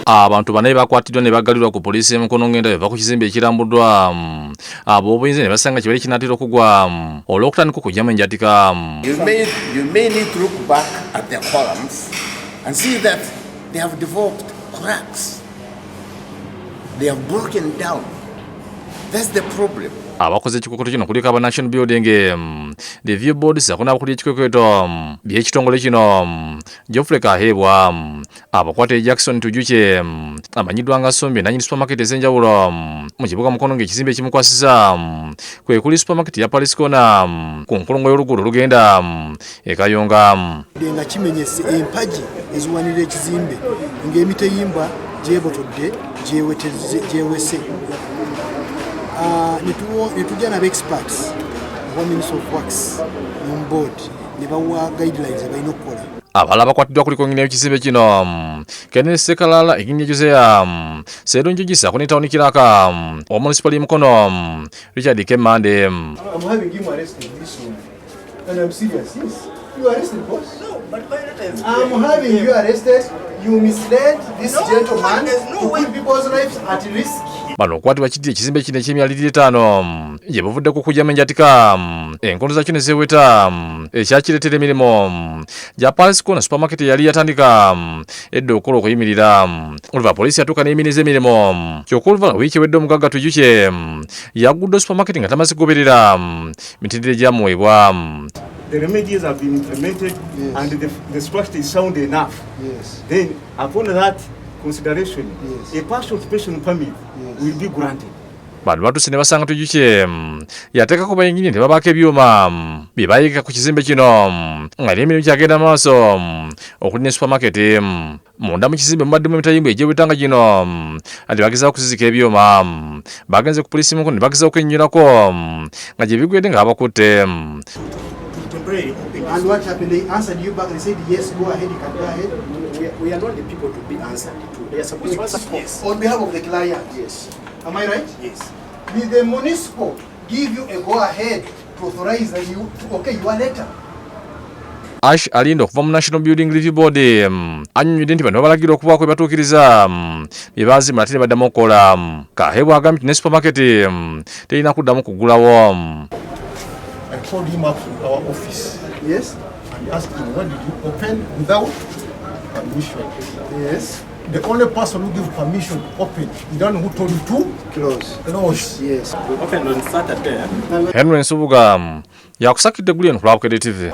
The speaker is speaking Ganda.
Abantu bane bakwatiddwa ne baggalirwa ku poliisi Mukono ngenda bava ku kizimbe ekirambuddwa ab'obuyinza ne basanga kibaali kinatera okugwa olw'okutandika okugyamu enjatika. You may need to look back at their columns and see that they have developed cracks. They have broken down. That's the problem. Abakoze ekikokoto kino kuliko aba National Building Review Board sako n'abakulira ekikokweto by'ekitongole kino Geoffrey Kahebwa abakwate Jackson Tujuche amanyiddwa nga Sombe nannyini supermarket ez'enjawulo mu kibuga Mukono ng'ekizimbe ekimukwasiza kwe kuli supermarket ya Paris Corner ku nkolongo y'oluguudo olugenda e Kayonga. Nga kimenyese empagi eziwanira ekizimbe ng'emiteyimbwa gyebotodde gyewese. Netujja n'aba experts aba Ministry of Works on board ne bawa guidelines abalina okukola. Abalala bakwatiddwa kuliko nnyina w'ekizimbe kino Kenneth Sekalala ekinnya Josea Serungi Gisa ku ne Town Kiraka omunicipal Mukono Richard Kemande. I'm having him arrested this one. And I'm serious. Yes. You arrested, boss? No, but my letter is I'm having you arrested. You misled this gentleman to put people's lives at risk. Bano okwatibwa kiti ekizimbe kino eky'emyaliriro 5 gye bavuddeko okugyamu enjatika enkondo zakyo ne zeeweta ekyakireetera emirimu gya Paris Corner supermarket yali yatandika edda okukola okuyimirira oluva poliisi yatuuka n'eyimiriza emirimu kyokka oluvala wiiki ewedde omugagga Tujuche yaggudde supermarket nga tamaze kugoberera mitendera gyamuweebwa. The remedies have been implemented, yes, and the structure is sound enough. Yes. Then, upon that consideration, yes, a partial occupation permit, yes, will be granted. Bano batuse ne basanga Tujuche yateekako bayingini ne babaako ebyuma bye bayiika ku kizimbe kino nga n'emirimu kyagenda maaso okulina supermarket munda mu kizimbe mubaddemu emitayimbwa egyewetanga gino ati bagezaako kuzizika ebyuma bagenze ku poliisi Mukono ne bagezaako okwennyirako nga gye bigwedde nga babakutte. And what happened? They answered you back and said, yes, go ahead, you can go ahead. we are not the people to be answered to. They are supposed to answer. Yes. On behalf of the client. Yes. Am I right? Yes. Did the municipal give you a go ahead to authorize that you to okay your letter? Ash Alindo okuva mu National Building Review Board annyonnyodde nti bano babalagira okubaako bye batuukiriza bye baazimba ate ne baddamu okukola. Kahebwa agambye nti ne supermarket terina kuddamu kugulawo. I called him up to our office. Yes. And asked him, what did you open without permission? Yes. The only person who gave permission to open, the one who told you to Close. close. Yes. We opened on Saturday. Henry Nsubuga yakusakidde guli eno ku Lwabukede TV.